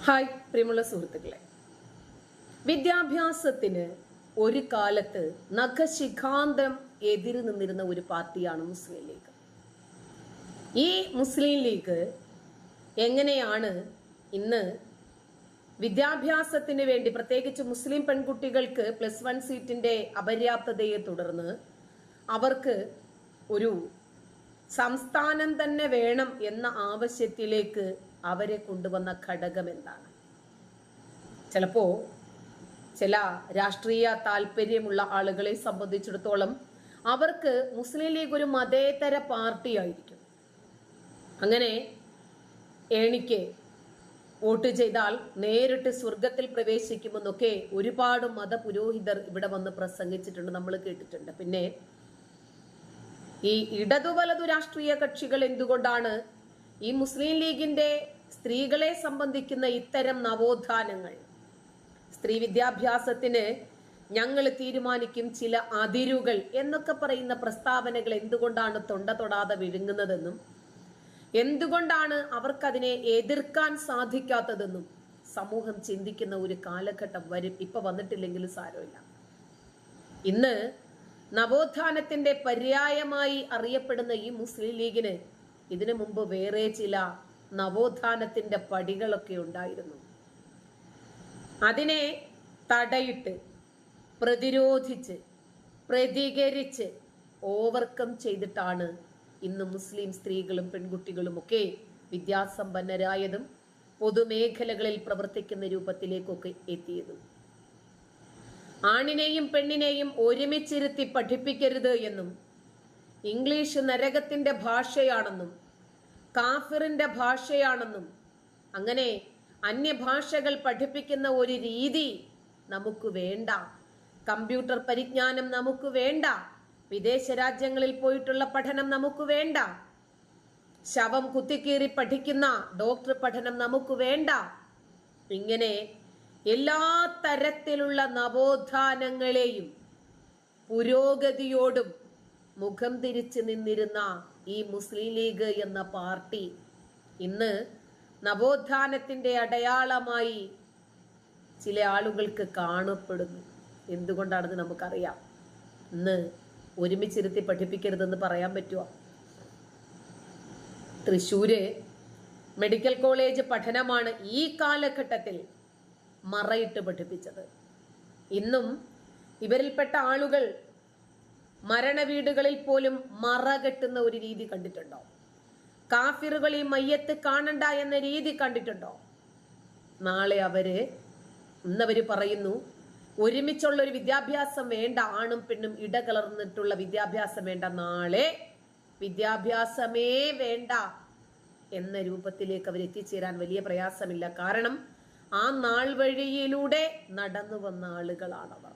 Hi പ്രിയമുള്ള സുഹൃത്തുക്കളെ, വിദ്യാഭ്യാസത്തിന് ഒരു കാലത്ത് നഖശിഖാന്തം എതിര് നിന്നിരുന്ന ഒരു പാർട്ടിയാണ് മുസ്ലിം ലീഗ്. ഈ മുസ്ലിം ലീഗ് എങ്ങനെയാണ് ഇന്ന് വിദ്യാഭ്യാസത്തിന് വേണ്ടി, പ്രത്യേകിച്ച് മുസ്ലിം പെൺകുട്ടികൾക്ക് +1 സീറ്റിന്റെ അപര്യാപ്തതയെ തുടർന്ന് അവർക്ക് ഒരു സംസ്ഥാനം തന്നെ വേണം എന്ന ആവശ്യത്തിലേക്ക് അവരെ കൊണ്ടുവന്ന ഘടകം എന്താണ്? ചിലപ്പോ ചില രാഷ്ട്രീയ താല്പര്യമുള്ള ആളുകളെ സംബന്ധിച്ചിടത്തോളം അവർക്ക് മുസ്ലിം ലീഗ് ഒരു മതേതര പാർട്ടി ആയിരിക്കും. അങ്ങനെ എനിക്ക് വോട്ട് ചെയ്താൽ നേരിട്ട് സ്വർഗത്തിൽ പ്രവേശിക്കുമെന്നൊക്കെ ഒരുപാട് മതപുരോഹിതർ ഇവിടെ വന്ന് പ്രസംഗിച്ചിട്ടുണ്ട്, നമ്മൾ കേട്ടിട്ടുണ്ട്. പിന്നെ ഈ ഇടതു വലതു രാഷ്ട്രീയ കക്ഷികൾ എന്തുകൊണ്ടാണ് ഈ മുസ്ലിം ലീഗിന്റെ സ്ത്രീകളെ സംബന്ധിക്കുന്ന ഇത്തരം നവോത്ഥാനങ്ങൾ, സ്ത്രീ വിദ്യാഭ്യാസത്തിന് ഞങ്ങൾ തീരുമാനിക്കും ചില അതിരുകൾ എന്നൊക്കെ പറയുന്ന പ്രസ്താവനകൾ എന്തുകൊണ്ടാണ് തൊണ്ട തൊടാതെ വിഴുങ്ങുന്നതെന്നും എന്തുകൊണ്ടാണ് അവർക്കതിനെ എതിർക്കാൻ സാധിക്കാത്തതെന്നും സമൂഹം ചിന്തിക്കുന്ന ഒരു കാലഘട്ടം വരും. ഇപ്പൊ വന്നിട്ടില്ലെങ്കിലും സാരമില്ല. ഇന്ന് നവോത്ഥാനത്തിന്റെ പര്യായമായി അറിയപ്പെടുന്ന ഈ മുസ്ലിം ലീഗിന് ഇതിനു മുമ്പ് വേറെ ചില നവോത്ഥാനത്തിന്റെ പടികളൊക്കെ ഉണ്ടായിരുന്നു. അതിനെ തടയിട്ട്, പ്രതിരോധിച്ച്, പ്രതികരിച്ച് ഓവർകം ചെയ്തിട്ടാണ് ഇന്ന് മുസ്ലിം സ്ത്രീകളും പെൺകുട്ടികളും ഒക്കെ വിദ്യാസമ്പന്നരായതും പൊതുമേഖലകളിൽ പ്രവർത്തിക്കുന്ന രൂപത്തിലേക്കൊക്കെ എത്തിയതും. ആണിനെയും പെണ്ണിനെയും ഒരുമിച്ചിരുത്തി പഠിപ്പിക്കരുത് എന്നും ഇംഗ്ലീഷ് നരകത്തിന്റെ ഭാഷയാണെന്നും കാഫിറിന്റെ ഭാഷയാണെന്നും അങ്ങനെ അന്യഭാഷകൾ പഠിപ്പിക്കുന്ന ഒരു രീതി നമുക്ക് വേണ്ട, കമ്പ്യൂട്ടർ പരിജ്ഞാനം നമുക്ക് വേണ്ട, വിദേശ രാജ്യങ്ങളിൽ പോയിട്ടുള്ള പഠനം നമുക്ക് വേണ്ട, ശവം കുത്തിക്കീറി പഠിക്കുന്ന ഡോക്ടർ പഠനം നമുക്ക് വേണ്ട, ഇങ്ങനെ എല്ലാ തരത്തിലുള്ള നവോത്ഥാനങ്ങളെയും പുരോഗതിയോടും മുഖം തിരിച്ചു നിന്നിരുന്ന ഈ മുസ്ലിം ലീഗ് എന്ന പാർട്ടി ഇന്ന് നവോത്ഥാനത്തിന്റെ അടയാളമായി ചില ആളുകൾക്ക് കാണപ്പെടുന്നു. എന്തുകൊണ്ടാണെന്ന് നമുക്കറിയാം. ഇന്ന് ഒരുമിച്ചിരുത്തി പഠിപ്പിക്കരുതെന്ന് പറയാൻ പറ്റുമോ? തൃശ്ശൂര് മെഡിക്കൽ കോളേജ് പഠനമാണ് ഈ കാലഘട്ടത്തിൽ മറയിട്ട് പഠിപ്പിച്ചത്. ഇന്നും ഇവരിൽപ്പെട്ട ആളുകൾ മരണവീടുകളിൽ പോലും മറ കെട്ടുന്ന ഒരു രീതി കണ്ടിട്ടുണ്ടോ? കാഫിറുകൾ ഈ മയ്യത്ത് കാണണ്ട എന്ന രീതി കണ്ടിട്ടുണ്ടോ? നാളെ ഇന്നവര് പറയുന്നു ഒരുമിച്ചുള്ള ഒരു വിദ്യാഭ്യാസം വേണ്ട, ആണും പെണ്ണും ഇടകലർന്നിട്ടുള്ള വിദ്യാഭ്യാസം വേണ്ട, നാളെ വിദ്യാഭ്യാസമേ വേണ്ട എന്ന രൂപത്തിലേക്ക് അവർ എത്തിച്ചേരാൻ വലിയ പ്രയാസമില്ല. കാരണം ആ നാൾ വഴിയിലൂടെ നടന്നു വന്ന ആളുകളാണവർ.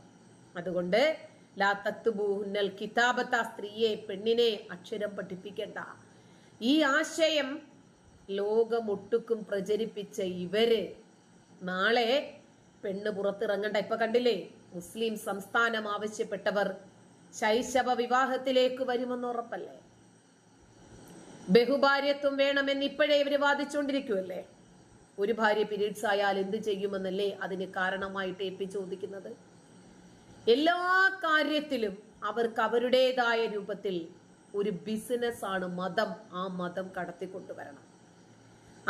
അതുകൊണ്ട് ലാ തക്തുബൂഹുന്നൽ കിതാബത, സ്ത്രീയെ പെണ്ണിനെ അക്ഷരം പഠിപ്പിക്കേണ്ട, ഈ ആശയം ലോകമൊട്ടുക്കും പ്രചരിപ്പിച്ച ഇവര് നാളെ പെണ്ണ് പുറത്തിറങ്ങണ്ട. ഇപ്പൊ കണ്ടില്ലേ, മുസ്ലിം സംസ്ഥാനം ആവശ്യപ്പെട്ടവർ ശൈശവ വിവാഹത്തിലേക്ക് വരുമെന്ന് ഉറപ്പല്ലേ? ബഹുഭാര്യത്വം വേണമെന്ന് ഇപ്പോഴേ ഇവര് വാദിച്ചുകൊണ്ടിരിക്കുമല്ലേ? ഒരു ഭാര്യ പീരീഡ്സ് ആയാൽ എന്ത് ചെയ്യുമെന്നല്ലേ അതിന് കാരണമായിട്ട് എപ്പി ചോദിക്കുന്നത്. എല്ലാ കാര്യത്തിലും അവർക്ക് അവരുടേതായ രൂപത്തിൽ ഒരു ബിസിനസ് ആണ് മതം. ആ മതം കടത്തിക്കൊണ്ടുവരണം.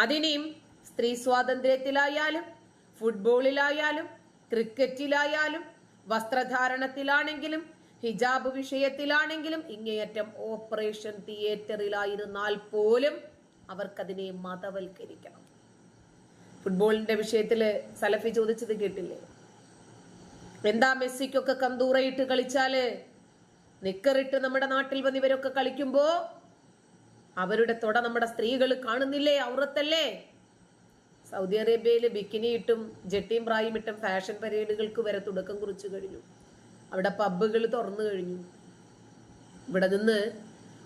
അതിനെയും സ്ത്രീ സ്വാതന്ത്ര്യത്തിലായാലും ഫുട്ബോളിലായാലും ക്രിക്കറ്റിലായാലും വസ്ത്രധാരണത്തിലാണെങ്കിലും ഹിജാബ് വിഷയത്തിലാണെങ്കിലും ഇങ്ങേയറ്റം ഓപ്പറേഷൻ തിയേറ്ററിലായിരുന്നാൽ പോലും അവർക്കതിനെ മതവൽക്കരിക്കണം. ഫുട്ബോളിന്റെ വിഷയത്തില് സലഫി ചോദിച്ചത് കേട്ടില്ലേ? എന്താ മെസ്സിക്കൊക്കെ കന്തൂറയിട്ട് കളിച്ചാല് നിക്കറിട്ട് നമ്മുടെ നാട്ടിൽ വന്ന് ഇവരൊക്കെ കളിക്കുമ്പോ അവരുടെ തൊട നമ്മുടെ സ്ത്രീകൾ കാണുന്നില്ലേ? ഔറത്തല്ലേ? സൗദി അറേബ്യയില് ബിക്കിനി ഇട്ടും ജെട്ടിയും പ്രായും ഇട്ടും ഫാഷൻ പരേഡുകൾക്ക് വരെ തുടക്കം കുറിച്ചു കഴിഞ്ഞു. അവിടെ പബ്ബുകൾ തുറന്നു കഴിഞ്ഞു. ഇവിടെ നിന്ന്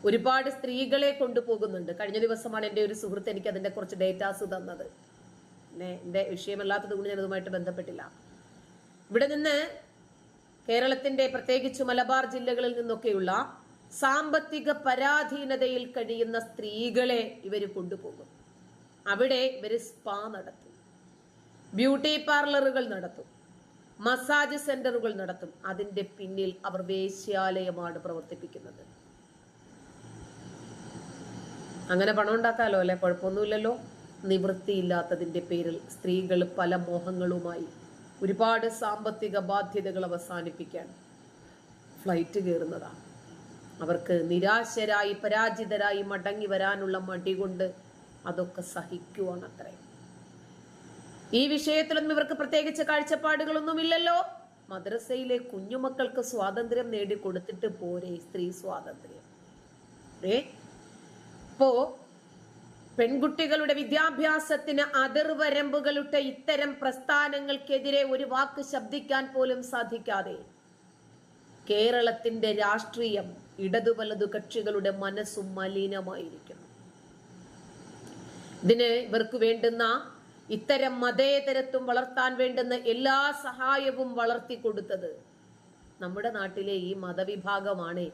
ഒരുപാട് സ്ത്രീകളെ കൊണ്ടുപോകുന്നുണ്ട്. കഴിഞ്ഞ ദിവസമാണ് എൻ്റെ ഒരു സുഹൃത്ത് എനിക്ക് അതിന്റെ കുറച്ച് ഡേറ്റാസ് തന്നത്. എന്റെ വിഷയമല്ലാത്തത് കൊണ്ട് ഞാൻ അതുമായിട്ട് ബന്ധപ്പെട്ടില്ല. ഇവിടെ നിന്ന് കേരളത്തിന്റെ പ്രത്യേകിച്ച് മലബാർ ജില്ലകളിൽ നിന്നൊക്കെയുള്ള സാമ്പത്തിക പരാധീനതയിൽ കഴിയുന്ന സ്ത്രീകളെ ഇവർ കൊണ്ടുപോകും. അവിടെ ഇവർ സ്പാ നടത്തും. ബ്യൂട്ടി പാർലറുകൾ നടത്തും, മസാജ് സെന്ററുകൾ നടത്തും. അതിന്റെ പിന്നിൽ അവർ വേശ്യാലയമാണ് പ്രവർത്തിപ്പിക്കുന്നത്. അങ്ങനെ പണം ഉണ്ടാക്കാലോ അല്ലെ, കുഴപ്പമൊന്നുമില്ലല്ലോ. നിവൃത്തിയില്ലാത്തതിന്റെ പേരിൽ സ്ത്രീകൾ പല മോഹങ്ങളുമായി ഒരുപാട് സാമ്പത്തിക ബാധ്യതകൾ അവസാനിപ്പിക്കാൻ ഫ്ലൈറ്റ് കയറുന്നതാണ്. അവർക്ക് നിരാശരായി പരാജിതരായി മടങ്ങി വരാനുള്ള മടി കൊണ്ട് അതൊക്കെ സഹിക്കുവാണ് അത്രേ. ഈ വിഷയത്തിലൊന്നും ഇവർക്ക് പ്രത്യേകിച്ച് കാഴ്ചപ്പാടുകളൊന്നുമില്ലല്ലോ. മദ്രസയിലെ കുഞ്ഞുമക്കൾക്ക് സ്വാതന്ത്ര്യം നേടിക്കൊടുത്തിട്ട് പോരെ സ്ത്രീ സ്വാതന്ത്ര്യം. ഇപ്പോ പെൺകുട്ടികളുടെ വിദ്യാഭ്യാസത്തിന് അതിർവരമ്പുകളുടെ ഇത്തരം പ്രസ്ഥാനങ്ങൾക്കെതിരെ ഒരു വാക്ക് ശബ്ദിക്കാൻ പോലും സാധിക്കാതെ കേരളത്തിന്റെ രാഷ്ട്രീയം, ഇടതു വലതു കക്ഷികളുടെ മനസ്സും മലിനമായിരിക്കുന്നു. ഇതിന് ഇവർക്ക് വേണ്ടുന്ന ഇത്തരം മതേതരത്വം വളർത്താൻ വേണ്ടുന്ന എല്ലാ സഹായവും വളർത്തി കൊടുത്തത് നമ്മുടെ നാട്ടിലെ ഈ മതവിഭാഗമാണ്.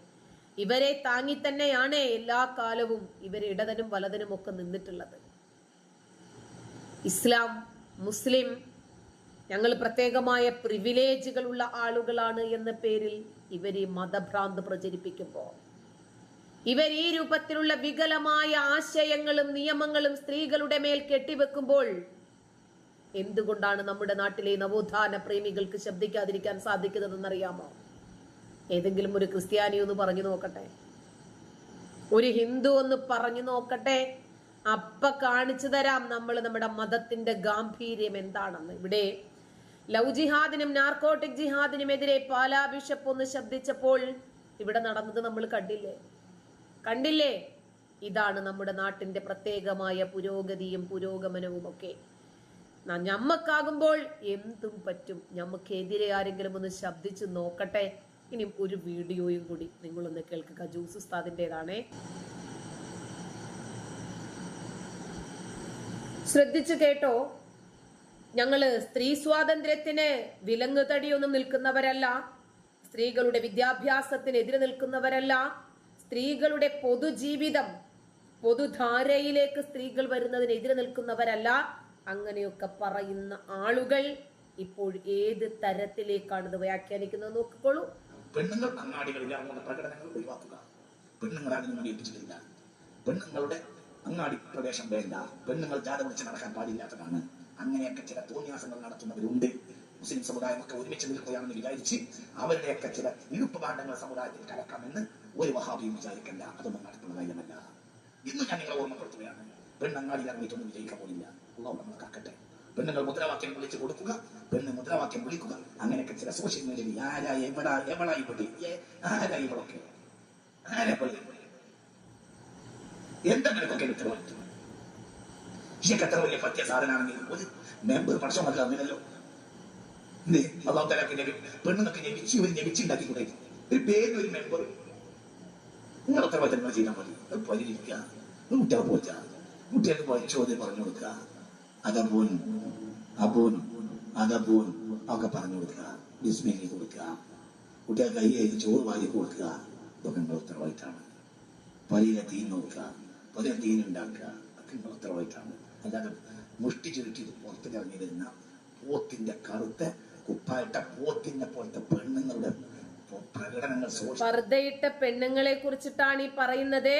ഇവരെ താങ്ങി തന്നെയാണ് എല്ലാ കാലവും ഇവർ ഇടതനും വലതനും ഒക്കെ നിന്നിട്ടുള്ളത്. ഇസ്ലാം, മുസ്ലിം, ഞങ്ങൾ പ്രത്യേകമായ പ്രിവിലേജുകളുള്ള ആളുകളാണ് എന്ന പേരിൽ ഇവർ ഈ മതഭ്രാന്ത് പ്രചരിപ്പിക്കുമ്പോൾ, ഇവർ ഈ രൂപത്തിലുള്ള വികലമായ ആശയങ്ങളും നിയമങ്ങളും സ്ത്രീകളുടെ മേൽ കെട്ടിവെക്കുമ്പോൾ എന്തുകൊണ്ടാണ് നമ്മുടെ നാട്ടിലെ നവോത്ഥാന പ്രേമികൾക്ക് ശബ്ദിക്കാതിരിക്കാൻ സാധിക്കുന്നതെന്നറിയാമോ? ഏതെങ്കിലും ഒരു ക്രിസ്ത്യാനി ഒന്ന് പറഞ്ഞു നോക്കട്ടെ, ഒരു ഹിന്ദു ഒന്ന് പറഞ്ഞു നോക്കട്ടെ. അപ്പ കാണിച്ചു തരാം നമ്മൾ നമ്മുടെ മതത്തിന്റെ ഗാംഭീര്യം എന്താണെന്ന്. ഇവിടെ ലവ് ജിഹാദിനും നാർക്കോട്ടിക് ജിഹാദിനുമെതിരെ പാലാ ബിഷപ്പ് ഒന്ന് ശബ്ദിച്ചപ്പോൾ ഇവിടെ നടന്നത് നമ്മൾ കണ്ടില്ലേ? ഇതാണ് നമ്മുടെ നാട്ടിന്റെ പ്രത്യേകമായ പുരോഗതിയും പുരോഗമനവും ഒക്കെ. ഞമ്മക്കാകുമ്പോൾ എന്തും പറ്റും. ഞമ്മക്കെതിരെ ആരെങ്കിലും ഒന്ന് ശബ്ദിച്ചു നോക്കട്ടെ. ഇനി ഒരു വീഡിയോയും കൂടി നിങ്ങളൊന്ന് കേൾക്കുക. ജൂസ് ഉസ്താദിൻ്റെതാണേ, ശ്രദ്ധിച്ചു കേട്ടോ. ഞങ്ങള് സ്ത്രീ സ്വാതന്ത്ര്യത്തിന് വിലങ്ങുതടിയൊന്നും നിൽക്കുന്നവരല്ല, സ്ത്രീകളുടെ വിദ്യാഭ്യാസത്തിനെതിരെ നിൽക്കുന്നവരല്ല, സ്ത്രീകളുടെ പൊതുജീവിതം, പൊതുധാരയിലേക്ക് സ്ത്രീകൾ വരുന്നതിനെതിരെ നിൽക്കുന്നവരല്ല. അങ്ങനെയൊക്കെ പറയുന്ന ആളുകൾ ഇപ്പോൾ ഏത് തരത്തിലേക്കാണ് ഇത് വ്യാഖ്യാനിക്കുന്നത് നോക്കിക്കോളൂ. പെണ്ണുങ്ങൾ അങ്ങാടികളിൽ ഇറങ്ങുന്ന പ്രകടനങ്ങൾ ഒഴിവാക്കുക. പെണ്ണുങ്ങൾ അതിനൊന്നും ഏൽപ്പിച്ചിട്ടില്ല. പെണ്ണുങ്ങളുടെ അങ്ങാടി പ്രവേശം വേണ്ട, പെണ്ണുങ്ങൾ ജാഥ വിളിച്ച് നടക്കാൻ പാടില്ലാത്തതാണ്. അങ്ങനെയൊക്കെ ചില തോന്നിയാസങ്ങൾ നടത്തുന്നവരുണ്ട്. മുസ്ലിം സമുദായമൊക്കെ ഒരുമിച്ച് നിൽക്കുകയാണെന്ന് വിചാരിച്ച് അവരുടെയൊക്കെ ചില ഇഴുപ്പുപാണ്ഡങ്ങൾ സമുദായത്തിൽ കലക്കാമെന്ന് ഒരു വഹാബിയും വിചാരിക്കല്ല. അതൊന്നും നടത്തുന്ന കാര്യമല്ല. ഇന്ന് ഞാൻ നിങ്ങളെ ഓർമ്മപ്പെടുത്തുകയാണ്, പെണ്ണങ്ങാടി ഇറങ്ങിയിട്ടൊന്നും വിജയിക്കാൻ പോലില്ല. അള്ളാഹു നമ്മളെ കാക്കട്ടെ. പെണ്ണുങ്ങൾ മുദ്രാവാക്യം വിളിച്ചു കൊടുക്കുക, പെണ്ണ് മുദ്രാവാക്യം വിളിക്കുക. അങ്ങനെയൊക്കെ ചില സോഷ്യൽ മീഡിയയിൽ ആരാ ഇവിടെ ഇവളൊക്കെ എന്തെങ്കിലുമൊക്കെ ഉത്തരവാദിത്വം. ഇതൊക്കെ എത്ര വലിയ പറ്റിയ സാധനമാണെങ്കിൽ ഒരു മെമ്പർ പക്ഷം മനസ്സിലാവുന്നില്ലല്ലോ. അള്ളാഹു തആല പെണ്ണുങ്ങൾക്ക് ഞെവിച്ചുണ്ടാക്കി കൂടെ ഒരു പേര്, ഒരു മെമ്പർ. നിങ്ങൾ ഉത്തരവാദിത്തങ്ങൾ ചെയ്താൽ മതി. പരിഹരിക്കുക, കുട്ടികളെ പോറ്റാ, കുട്ടികൾക്ക് ചോദ്യം പറഞ്ഞു കൊടുക്കുക, അതപോലും ഒക്കെ പറഞ്ഞു കൊടുക്കുക, ബിസ്മില്ലാഹി കൊടുക്കുക, കുട്ടികൾക്ക് കയ്യേക്ക് ചോറ് വാരി കൊടുക്കുക. ഇതൊക്കെ നിങ്ങളുടെ ഉത്തരവാദിത്തമാണ്. പലിയിലെ തീൻ നോക്കുക, പല തീൻ ഉണ്ടാക്കുക, ഒക്കെ നിങ്ങളുടെ ഉത്തരവാദിത്തമാണ്. അല്ലാതെ മുഷ്ടി ചുരുട്ടി പുറത്തേക്ക് ഇറങ്ങി വരുന്ന പോത്തിന്റെ കറുത്ത കുപ്പായിട്ട പോത്തിനെ പോലത്തെ പെണ്ണുങ്ങളുടെ പ്രകടനങ്ങൾ, പർദ്ദയിട്ട പെണ്ണുങ്ങളെ കുറിച്ചിട്ടാണ് ഈ പറയുന്നത്.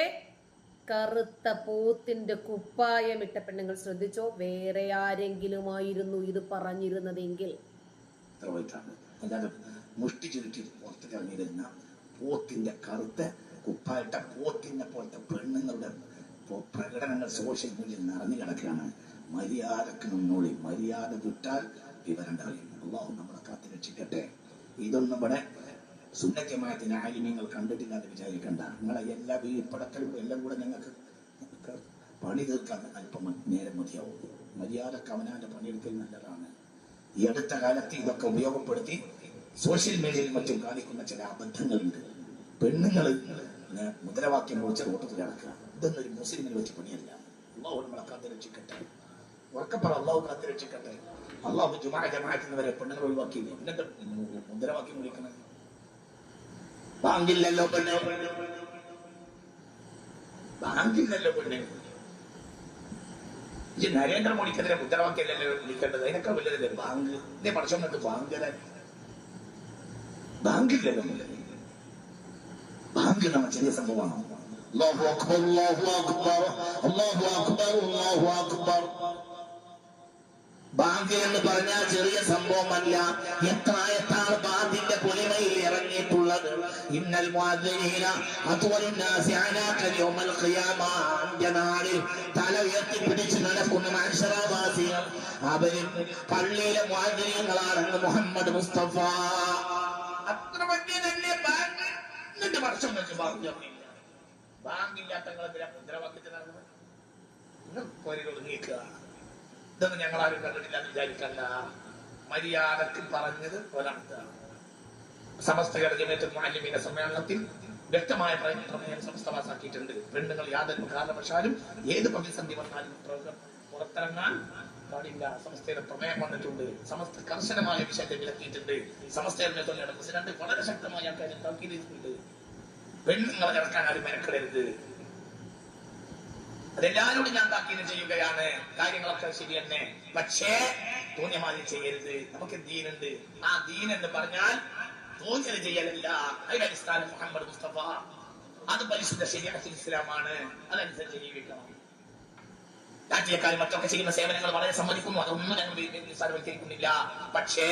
കറുത്ത പോത്തിന്റെ കുപ്പായമിട്ട പെണ്ണുങ്ങൾ. ശ്രദ്ധിച്ചോ, വേറെ ആരെങ്കിലുമായിരുന്നു ഇത് പറഞ്ഞിരുന്നതെങ്കിൽ. അല്ലാതെ മുഷ്ടി ചുരുട്ടി പുറത്തേക്ക് ഇറങ്ങി വരുന്ന പോത്തിന്റെ കറുത്ത കുപ്പായിട്ട പോത്തിനെ പോലത്തെ പെണ്ണുങ്ങളുടെ പ്രകടനങ്ങൾ സോഷ്യൽ മീഡിയയിൽ നിറഞ്ഞു കിടക്കുകയാണ്. മര്യാദക്ക് നിന്നോളി, മര്യാദ വിട്ടാൽ വിവരണ്ടറിയും. അള്ളാഹു നമ്മളെ കാത്തി രക്ഷിക്കട്ടെ. ഇതൊന്നും ഇവിടെ സുന്നത്യമായത്തിന് ആലിമ്യങ്ങൾ കണ്ടിട്ടില്ലാതെ വിചാരിക്കണ്ട. നിങ്ങളെ എല്ലാ വീഴ്പടക്കലും എല്ലാം കൂടെ ഞങ്ങൾക്ക് പണി തീർക്കാൻ അല്പം നേരം മതിയാവും. മര്യാദക്ക് അവനാന്റെ പണിയെടുക്കൽ നല്ലതാണ്. ഈ അടുത്ത കാലത്ത് ഇതൊക്കെ ഉപയോഗപ്പെടുത്തി സോഷ്യൽ മീഡിയയിൽ മറ്റും കാണിക്കുന്ന ചില അബദ്ധങ്ങളുണ്ട്. പെണ്ണുങ്ങൾ മുദ്രാവാക്യം കുറിച്ച് റോട്ടത്തിൽ നടക്കുക, ഇതൊന്നും ഒരു മുസ്ലിമിനെ വെച്ച് പണിയല്ല. അള്ളാഹു നമ്മളെ കാത്ത് രക്ഷിക്കട്ടെ. ഉറക്കപ്പറ, അള്ളാഹു കാത്ത് രക്ഷിക്കട്ടെ. അള്ളാഹു ജമാഅത്തിനവരെ പെണ്ണുങ്ങൾ ഒഴിവാക്കിയില്ലേ? എന്നിട്ട് മുദ്രാവാക്യം വിളിക്കണം. ബാങ്കില്ലല്ലോ പെണ്ണ്, ബാങ്കില്ലല്ലോ പെണ്ണ്. ഈ നരേന്ദ്രമോദിക്കെതിരെ മുദ്രാവാക്യമല്ലേ വിളിക്കേണ്ടത്? അതിനൊക്കെ വലുതല്ലേ ബാങ്ക്? ഇതേ പഠിച്ചോന്നിട്ട് ബാങ്കില്ലല്ലോ. ബാങ്ക് നമ്മ ചെറിയ സംഭവമാണോ? അല്ലാഹു അക്ബർ, അല്ലാഹു അക്ബർ, അല്ലാഹു അക്ബർ, അല്ലാഹു അക്ബർ. ബാങ്ക് എന്ന് പറഞ്ഞാൽ ചെറിയ സംഭവമല്ല. എത്രാണ് ബാങ്കിന്റെ പൊലിമയിൽ ഇറങ്ങിയിട്ടുള്ളത്. ഇന്നൽ മുഅദ്ദിനീന അത്വലുന്നാസി അനാഖ യൗമൽ ഖിയാമ. അന്ത്യനാളിൽ തല ഉയർത്തി പിടിച്ച് നടക്കുന്ന മനുഷ്യരാവാസികൾ അവരും പള്ളിയിലെ മുഅദ്ദിനീങ്ങളാണെന്ന് മുഹമ്മദ് മുസ്തഫ. അത്ര വലിയതല്ലേ ബാങ്ക്? എന്നിട്ട് വർഷം വെച്ച് ബാങ്ക് ബാങ്കില്ലാത്ത മുദ്രാവാക്യത്തിൽ നടന്നത് നീക്കുക. ഇതൊന്നും ഞങ്ങളാരും കണ്ടിട്ടില്ല എന്ന് വിചാരിക്കണ്ട. മര്യാദക്ക് പറഞ്ഞത് ഒരാൾക്ക് സമസ്ത ജമിയത്തുൽ മുഅല്ലിമീന സമ്മേളനത്തിൽ വ്യക്തമായ പ്രമേയം സമസ്ത പാസാക്കിയിട്ടുണ്ട്. പെണ്ണുങ്ങൾ യാതൊരു കാരണവശാലും ഏത് പ്രതിസന്ധി വന്നാലും പുറത്തിറങ്ങാൻ പാടില്ല. സമസ്തയുടെ പ്രമേയം വന്നിട്ടുണ്ട്. സമസ്ത കർശനമായ വിഷയത്തെ വിലക്കിയിട്ടുണ്ട്. സമസ്തയുടെ പ്രസിഡന്റ് വളരെ ശക്തമായ കാര്യം താക്കീതിട്ടുണ്ട്. പെണ്ണുങ്ങളെ ഇറക്കാൻ ആരും മെനക്കെടരുത്. അതെല്ലാവരോടും ഞാൻ താക്കീത് ചെയ്യുകയാണ്. കാര്യങ്ങളൊക്കെ ശരി തന്നെ, പക്ഷേ തോന്നിയമാതിരി ചെയ്യരുത്. നമുക്ക് ദീനുണ്ട്. ആ ദീൻ എന്ന് പറഞ്ഞാൽ തോന്നിയത് ചെയ്യലല്ല. അതിന്റെ അടിസ്ഥാനം മുഹമ്മദ് മുസ്തഫ. അത് പരിശുദ്ധ ശരീഅത്തുൽ ഇസ്ലാമാണ്. അതനുസരിച്ച് ജീവിക്കണം. രാഷ്ട്രീയക്കാരും മറ്റൊക്കെ ചെയ്യുന്ന സേവനങ്ങൾ വളരെ സമ്മതിക്കുന്നു. അതൊന്നും ഞങ്ങൾ നിസ്സാരവൽക്കരിക്കുന്നില്ല. പക്ഷേ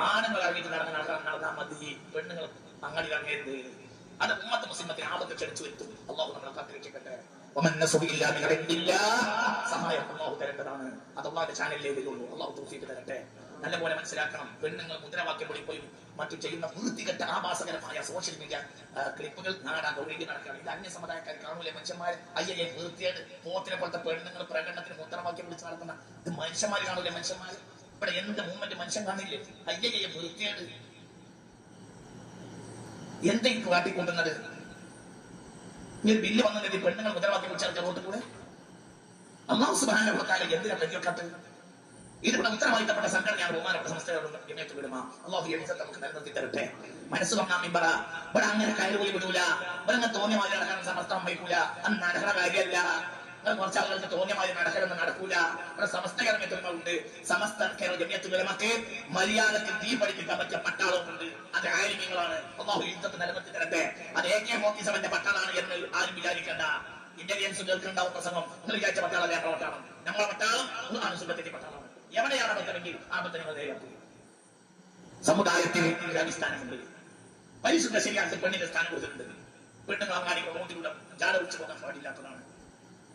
ആണുങ്ങൾ ഇറങ്ങിയിട്ട് നടന്നാൽ മതി. പെണ്ണുങ്ങൾ അങ്ങനെ ഇറങ്ങരുത്. അത് ഉമ്മത്ത് മുസ്ലിമത്തിന് ആപത്ത് ക്ഷണിച്ചു വരുത്തും. അല്ലാഹു നമ്മളെ കാത്തിരക്ഷിക്കട്ടെ. സഹായം അല്ലാഹു തരേണ്ടതാണ്. അത് അല്ലാഹുവിന്റെ ചാനലിലേ ഉള്ളൂ. അല്ലാഹു തൗഫീഖ് തരട്ടെ. നല്ലപോലെ മനസ്സിലാക്കണം. പെണ്ണുങ്ങൾ മുദ്രാവാക്യം വിളിപ്പോയും മറ്റു ചെയ്യുന്ന വൃത്തികെട്ട ആഭാസകരമായ സോഷ്യൽ മീഡിയ ക്ലിപ്പുകൾ നാടാകി നടക്കുകയാണ്. ഇത് അന്യ സമുദായക്കാർ കാണൂലേ? മനുഷ്യന്മാർ അയ്യേ വൃത്തിയാണ് പോത്തിനെ പോലത്തെ പെണ്ണുങ്ങൾ പ്രകടനത്തിന് മുദ്രാവാക്യം വിളിച്ച് നടത്തുന്ന ഇത് മനുഷ്യന്മാർ കാണൂലേ? മനുഷ്യന്മാർ ഇവിടെ എന്ത് മൂവ്മെന്റ് മനുഷ്യൻ കാണില്ലേ? അയ്യേ വൃത്തിയാണ്. എന്തെങ്കിലും കാട്ടിക്കൊണ്ടുന്നത് ഇങ്ങനെ ബില്ല് വന്നിട്ട് പെണ്ണുങ്ങൾ മുദ്രാവാക്യം വിളിച്ചാൽ റോട്ടിൽ കൂടെ അല്ലാഹു സുബ്ഹാനഹു വ തആല എന്തിനാ പരിചയക്കാട്ട്? ഇതിവിടെ ഉത്തരവാദിത്തപ്പെട്ട സംഘടനയാണ് ബഹുമാനപ്പെട്ട സംസ്ഥയോട് ജമിയത്ത് വിടുമാ. അല്ലാഹു എഴുത്തത്ത് നമുക്ക് നിലനിർത്തി തരട്ടെ. മനസ്സ് വന്നാ മിമ്പറ ഇവിടെ അങ്ങനെ കയറുപോയി വിടൂല. ഇവിടെ തോന്നിയ മാതിരി നടക്കാൻ സമസ്ത വയ്ക്കൂല. അന്ന് നടക്കുന്ന കാര്യമല്ല. കുറച്ച് ആളുകൾക്ക് തോന്നിയമാതിരി നടക്കലൊന്നും നടക്കൂല. ഇവിടെ സമസ്ത ജമിയത്തുകളുണ്ട്. സമസ്ത ജമിയത്ത് വിടുമക്ക് മര്യാദക്ക് തീ പഠിപ്പിക്കാൻ പറ്റിയ പട്ടാളമുണ്ട്. അത് ആലിമീങ്ങളാണ്. അല്ലാഹു എഴുത്തത്ത് നിലനിർത്തി തരട്ടെ. അത് AK-47 പട്ടാളാണ് എന്ന് ആരും വിചാരിക്കേണ്ട. ഇന്റലിജൻസ് കേൾക്കുന്നുണ്ടാവും പ്രസംഗം. നിങ്ങൾ വിചാരിച്ച പട്ടാളം വേറെ പട്ടാളം. നമ്മളെ പട്ടാളം ആണ് സുഖത്തിന്റെ പട്ടാളം. എവിടെയാണ് അബദ്ധമെങ്കിൽ ആ അബദ്ധം നിങ്ങൾ നേരെയാക്കും. സമുദായത്തിന് ഒരു അടിസ്ഥാനമുണ്ട്. പരിശുദ്ധ ശരീഅത്തിൽ പെണ്ണിന്റെ സ്ഥാനം കൊടുത്തിട്ടുണ്ട്. പെണ്ണുങ്ങൾ അങ്ങാടികൾ റോഡിലൂടെ ജാട വിളിച്ചു പോകാൻ പാടില്ലാത്തതാണ്.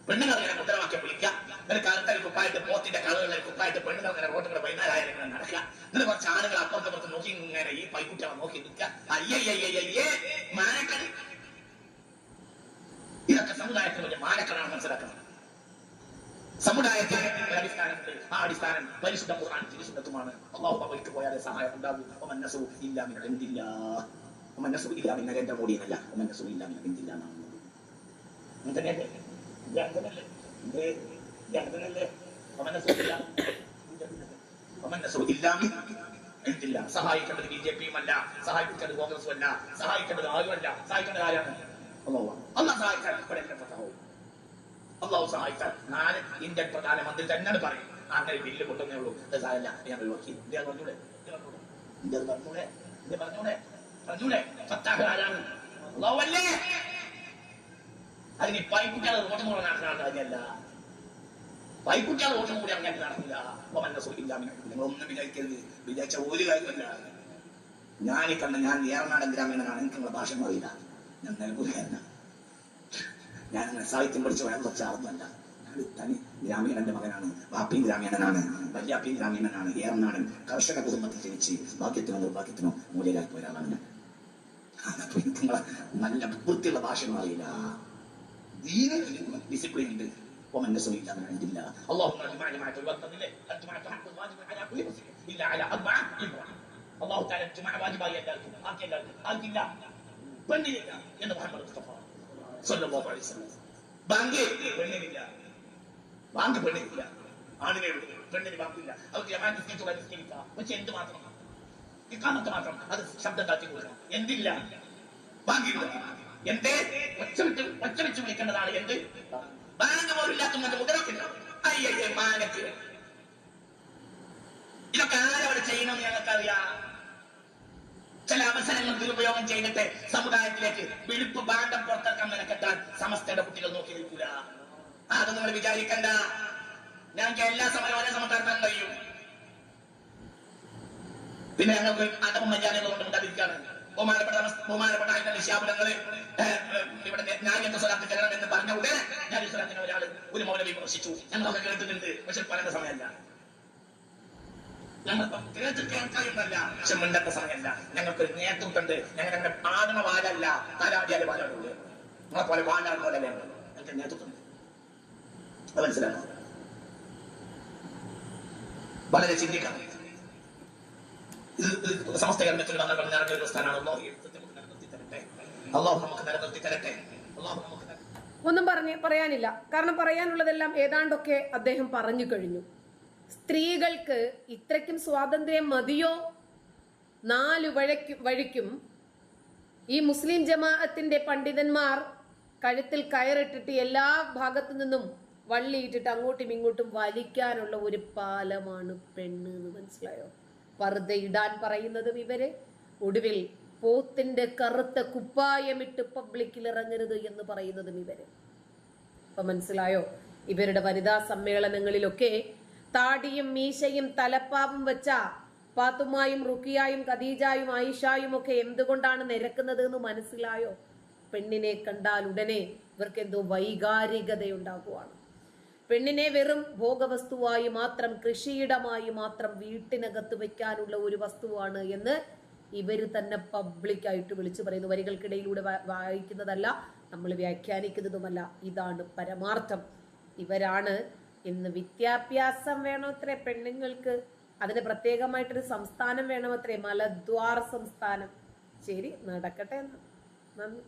പെണ്ണുങ്ങൾ അങ്ങനെ മുദ്രാവാക്യം വിളിക്കാം. ഒരു കാലത്തെ കുപ്പായിട്ട് പോത്തിന്റെ കളകളിൽ കുപ്പായിട്ട് പെണ്ണുങ്ങൾ അങ്ങനെ റോഡുകൾ വൈകുന്നേരം നടക്കുക. എന്നിട്ട് കുറച്ച് ആളുകൾ അപ്പുറത്ത് നോക്കി ഇങ്ങനെ ഈ പൈക്കുട്ടികളെ നോക്കി നിൽക്കുക. അയ്യയ്യേ മാനക്കട. ഇതൊക്കെ സമുദായത്തിന് വലിയ മാനക്കടാണ്. മനസ്സിലാക്കണം. സമുദായത്തിന് ഒരു അടിസ്ഥാനമുണ്ട്. ആ അടിസ്ഥാനം പരിശുദ്ധ ഖുർആൻ തിരുസുന്നത്തുമാണ്. അല്ലാഹു പവിട്ട് പോയാലേ സഹായം ഉണ്ടാകും. നരേന്ദ്രമോദി എന്നല്ല, സഹായിക്കേണ്ടത് BJPയും അല്ല, സഹായിക്കേണ്ടത് കോൺഗ്രസും അല്ല, സഹായിക്കേണ്ടത് ആരുമല്ല. സഹായിക്കേണ്ടത് ആരാണ്? അല്ലാഹു സഹായിക്കാൻ അല്ലാഹു സഹായിച്ചാൽ 4 ഇന്ത്യൻ പ്രധാനമന്ത്രി തന്നെ പറയും അങ്ങനെ ബില്ല് കൊണ്ടുവന്നേ ഉള്ളൂ. ഞാൻ ഒഴിവാക്കി. അതിന് പൈക്കുട്ടികൾ വോട്ടും കൂടെ നടക്കുന്ന കാര്യമല്ല. പൈക്കുട്ടികൾ വോട്ടും കൂടി അങ്ങനെ നടക്കില്ല. നിങ്ങളൊന്നും വിചാരിക്കരുത്. വിചാരിച്ച ഒരു കാര്യമല്ല. ഞാനീ കണ്ട ഞാൻ ഏറനാടൻ ഗ്രാമീണനാണ്. എനിക്ക് നിങ്ങളുടെ ഭാഷ അറിയില്ല. ഞാൻ നിലമ്പൂരുകാരനാണ്. ഞാനങ്ങനെ സാഹിത്യം പഠിച്ച വെള്ളച്ചാർന്നല്ല. ഞാൻ തനി ഗ്രാമീണന്റെ മകനാണ്. വാപ്പിയും ഗ്രാമീണനാണ്, വല്യാപ്പിയും ഗ്രാമീണനാണ്. ഏറനാടൻ കർഷക കുടുംബത്തിൽ ജനിച്ച് ഭാഗ്യത്തിനോ നിർഭാഗ്യത്തിനോ മൂലയിലായി പോയാളാണ് ഞാൻ. അപ്പൊ എനിക്ക് നിങ്ങളെ നല്ല വൃത്തിയുള്ള ഭാഷയൊന്നും അറിയില്ല. ഡിസിപ്ലിൻ ഉണ്ട്. എന്ന് മുഹമ്മദ് മുസ്തഫ സ്വല്ലല്ലാഹു അലൈഹി വസല്ലം. ബാങ്ക് പെണ്ണിനില്ല. ബാങ്ക് പെണ്ണിനില്ല. ആണിനെ പെണ്ണിന് ബാങ്കില്ല. അവർക്ക് ജമാഅത്ത് നിസ്കരിക്കാം. പക്ഷെ എന്ത് മാത്രം? ഇഖാമത്ത് മാത്രം. അത് ശബ്ദം താഴ്ത്തി കൊടുക്കണം. എന്തില്ല? ബാങ്കില്ല. എന്തേ? ഒച്ച വെച്ച് വിളിക്കേണ്ടതാണ്. എന്ത്? ബാങ്ക് പോലില്ലാത്ത മുദ്രാവാക്യം അയ്യേ മാനക്ക്. ഇതൊക്കെ ആരവിടെ ചെയ്യണമെന്ന് ഞങ്ങൾക്കറിയാം. ചില അവസരങ്ങൾ ദുരുപയോഗം ചെയ്തിട്ട് സമുദായത്തിലേക്ക് വിളിപ്പ് ബാന്ധം പുറത്തിറക്കാൻ മെനക്കെട്ടാൽ സമസ്തയുടെ കുട്ടികൾ നോക്കി നിൽക്കൂല. അതൊന്നും നിങ്ങൾ വിചാരിക്കണ്ട. ഞങ്ങൾക്ക് എല്ലാ സമയവും ഒരേ സമയത്ത് നടത്താൻ കഴിയും. പിന്നെ ഞങ്ങൾക്ക് അതവും മര്യാദകൾ കൊണ്ട് ഉണ്ടാതിരിക്കാണ്. ബഹുമാനപ്പെട്ട നിശാപുരങ്ങള് ഇവിടെ ഞാൻ എന്റെ സ്വലാത്ത് ചെല്ലണം എന്ന് പറഞ്ഞ ഉടനെ ഞാൻ ഈ സ്വലാത്തിനെ ഒരു മൗലവി വിമർശിച്ചു. ഞങ്ങളൊക്കെ കേട്ടിട്ടുണ്ട്. പക്ഷെ പറയേണ്ട സമയമല്ല. ഞങ്ങൾ കേൾക്കാനല്ല, പക്ഷെ മിണ്ടേണ്ട സമയമല്ല. ഞങ്ങൾക്കൊരു നേതൃത്വമുണ്ട്. ഞങ്ങൾ അങ്ങനെ ആടണ വാലല്ല, താരാടിയാല് വാലുള്ളൂ. നമ്മളെ പോലെ വാലാടുന്ന പോലെ വേണം. ഞങ്ങൾക്ക് നേതൃത്വമുണ്ട്. അത് മനസ്സിലാക്കണം. വളരെ ചിന്തിക്കണം. സമസ്ത കേരളത്തിൽ നിറഞ്ഞ ഒരു സ്ഥാനമാണല്ലോ. അള്ളാഹു നമുക്ക് നിലനിർത്തി തരട്ടെ. ഒന്നും പറയാനില്ല. കാരണം പറയാനുള്ളതെല്ലാം ഏതാണ്ടൊക്കെ അദ്ദേഹം പറഞ്ഞു കഴിഞ്ഞു. സ്ത്രീകൾക്ക് ഇത്രയ്ക്കും സ്വാതന്ത്ര്യം മതിയോ? 4 വഴിക്കും ഈ മുസ്ലിം ജമാഅത്തിന്റെ പണ്ഡിതന്മാർ കഴുത്തിൽ കയറിട്ടിട്ട് എല്ലാ ഭാഗത്തു നിന്നും വള്ളിയിട്ടിട്ട് അങ്ങോട്ടും ഇങ്ങോട്ടും വലിക്കാനുള്ള ഒരു പാലമാണ് പെണ്ണ് എന്ന് മനസ്സിലായോ? പർദ്ദയിടാൻ പറയുന്നതും ഇവര്, ഒടുവിൽ പോത്തിന്റെ കറുത്ത കുപ്പായമിട്ട് പബ്ലിക്കിൽ ഇറങ്ങരുത് എന്ന് പറയുന്നതും ഇവര്. അപ്പൊ മനസ്സിലായോ? ഇവരുടെ വനിതാ സമ്മേളനങ്ങളിലൊക്കെ താടിയും മീശയും തലപ്പാവും വെച്ച പാത്തുമായും റുക്കിയായും ഖദീജായും ആയിഷായും ഒക്കെ എന്തുകൊണ്ടാണ് നിരക്കുന്നത് എന്ന് മനസ്സിലായോ? പെണ്ണിനെ കണ്ടാൽ ഉടനെ ഇവർക്ക് എന്തോ വൈകാരികതയുണ്ടാകുവാണ്. പെണ്ണിനെ വെറും ഭോഗവസ്തുവായി മാത്രം, കൃഷിയിടമായി മാത്രം വീട്ടിനകത്ത് വെക്കാനുള്ള ഒരു വസ്തുവാണ് എന്ന് ഇവര് തന്നെ പബ്ലിക്കായിട്ട് വിളിച്ചു പറയുന്നു. വരികൾക്കിടയിലൂടെ വായിക്കുന്നതല്ല, നമ്മൾ വ്യാഖ്യാനിക്കുന്നതുമല്ല. ഇതാണ് പരമാർത്ഥം. ഇവരാണ് ഇന്ന് വിദ്യാഭ്യാസം വേണമത്രേ പെണ്ണുങ്ങൾക്ക്. അതിന് പ്രത്യേകമായിട്ടൊരു സംസ്ഥാനം വേണമത്രേ, മലദ്വാർ സംസ്ഥാനം. ശരി, നടക്കട്ടെ. നന്ദി.